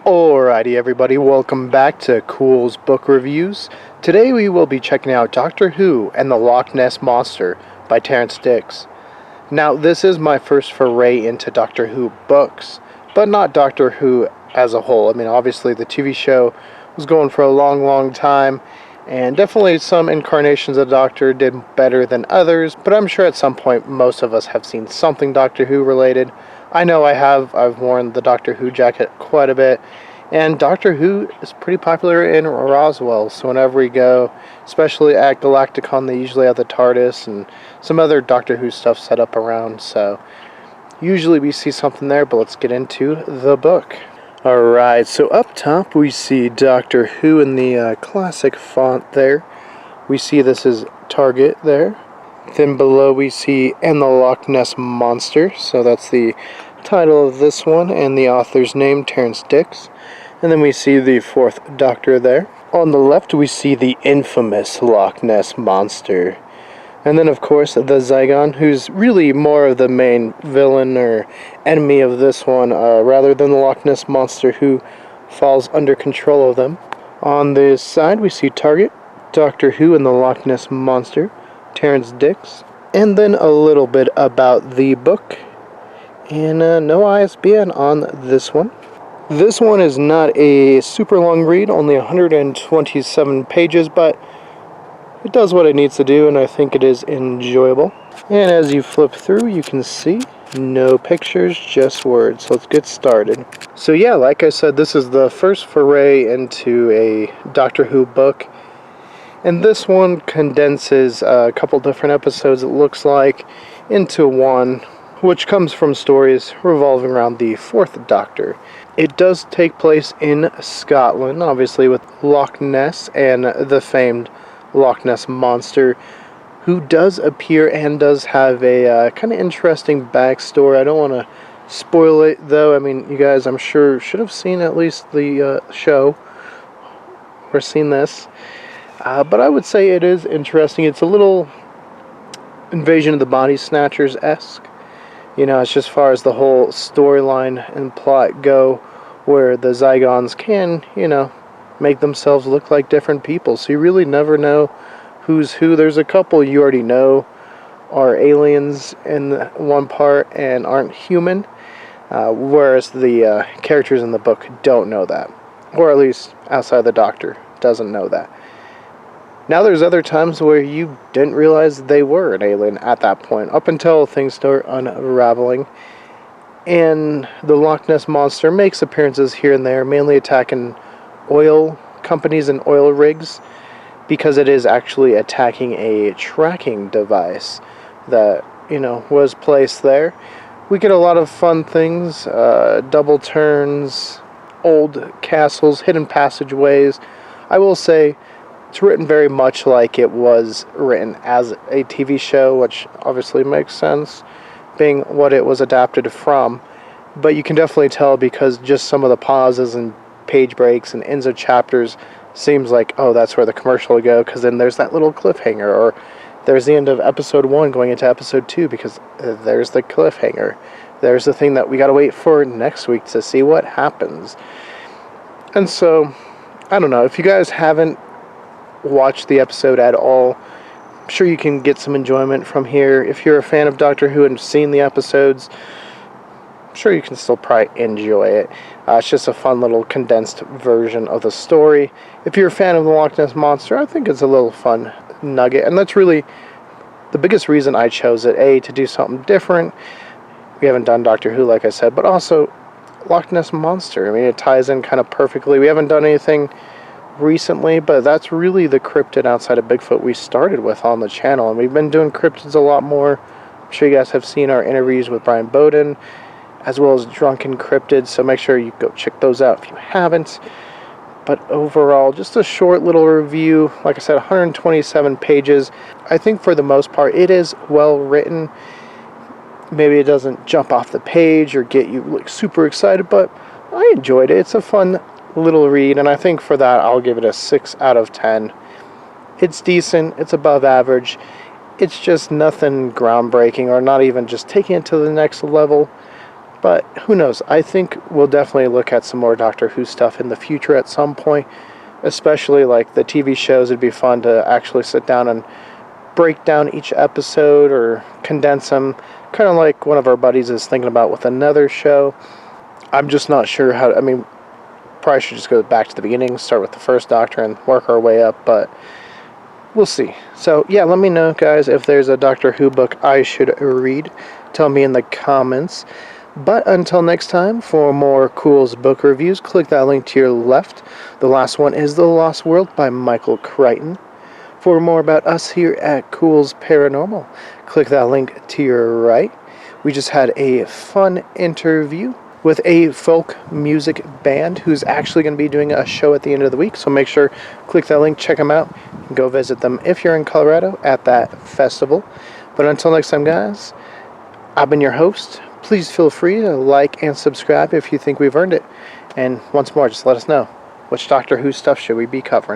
Alrighty everybody, welcome back to Culz Book Reviews. Today we will be checking out Doctor Who and the Loch Ness Monster by Terrance. Now this is my first foray into Doctor Who books, but not Doctor Who as a whole. I mean, obviously the TV show was going for a long time, and definitely some incarnations of Doctor did better than others, but I'm sure at some point most of us have seen something Doctor Who related. I know I have. I've worn the Doctor Who jacket quite a bit, and Doctor Who is pretty popular in Roswell, so whenever we go, especially at Galacticon, they usually have the TARDIS and some other Doctor Who stuff set up around, so usually we see something there, but let's get into the book. Alright, so up top we see Doctor Who in the classic font there. We see this is Target there. Then below we see "And the Loch Ness Monster," so that's the title of this one, and the author's name, Terrance. And then we see the fourth Doctor there. On the left we see the infamous Loch Ness Monster. And then of course the Zygon, who's really more of the main villain or enemy of this one, rather than the Loch Ness Monster, who falls under control of them. On this side we see Target, Doctor Who and the Loch Ness Monster, Terrance, and then a little bit about the book, and no ISBN on this one. This one is not a super long read, only 127 pages, but it does what it needs to do, and I think it is enjoyable. And as you flip through, you can see no pictures, just words. So let's get started. So yeah, like I said, this is the first foray into a Doctor Who book. And this one condenses a couple different episodes, it looks like, into one, which comes from stories revolving around the fourth Doctor. It does take place in Scotland, obviously, with Loch Ness and the famed Loch Ness Monster, who does appear and does have a kind of interesting backstory. I don't want to spoil it, though. I mean, you guys, I'm sure, should have seen at least the show or seen this. But I would say it is interesting. It's a little Invasion of the Body Snatchers-esque. You know, it's just as far as the whole storyline and plot go, where the Zygons can, you know, make themselves look like different people. So you really never know who's who. There's a couple you already know are aliens in one part and aren't human, whereas the characters in the book don't know that. Or at least outside the Doctor doesn't know that. Now there's other times where you didn't realize they were an alien at that point, up until things start unraveling. And the Loch Ness Monster makes appearances here and there, mainly attacking oil companies and oil rigs, because it is actually attacking a tracking device that, you know, was placed there. We get a lot of fun things, double turns, old castles, hidden passageways. I will say, it's written very much like it was written as a TV show, which obviously makes sense, being what it was adapted from. But you can definitely tell because just some of the pauses and page breaks and ends of chapters seems like, oh, that's where the commercial will go, because then there's that little cliffhanger, or there's the end of episode 1 going into episode 2, because there's the cliffhanger. There's the thing that we gotta wait for next week to see what happens. And so, I don't know, if you guys haven't watch the episode at all, I'm sure you can get some enjoyment from here. If you're a fan of Doctor Who and seen the episodes, I'm sure you can still probably enjoy it. It's just a fun little condensed version of the story. If you're a fan of the Loch Ness Monster, I think it's a little fun nugget, and that's really the biggest reason I chose it. A, to do something different. We haven't done Doctor Who, like I said, but also Loch Ness Monster. I mean, it ties in kind of perfectly. We haven't done anything recently, but that's really the cryptid outside of Bigfoot we started with on the channel, and we've been doing cryptids a lot more. I'm sure you guys have seen our interviews with Bryan Bowden, as well as Drunken cryptids, so make sure you go check those out if you haven't. But overall, just a short little review. Like I said, 127 pages. I think for the most part it is well written. Maybe it doesn't jump off the page or get you like super excited, but I enjoyed it. It's a fun little read, and I think for that I'll give it a 6 out of 10. It's decent, it's above average, it's just nothing groundbreaking or not even just taking it to the next level, But who knows? I think we'll definitely look at some more Doctor Who stuff in the future at some point, especially like the TV shows. It'd be fun to actually sit down and break down each episode or condense them, kind of like one of our buddies is thinking about with another show. I'm just not sure how to, I mean, probably should just go back to the beginning, start with the first Doctor and work our way up, but we'll see. So yeah, let me know, guys, if there's a Doctor Who book I should read. Tell me in the comments. But until next time, for more Culz book reviews, click that link to your left. The last one is The Lost World by Michael Crichton. For more about us here at Culz Paranormal, click that link to your right. We just had a fun interview with a folk music band who's actually going to be doing a show at the end of the week. So make sure, click that link, check them out, and go visit them if you're in Colorado at that festival. But until next time, guys, I've been your host. Please feel free to like and subscribe if you think we've earned it. And once more, just let us know, which Doctor Who stuff should we be covering.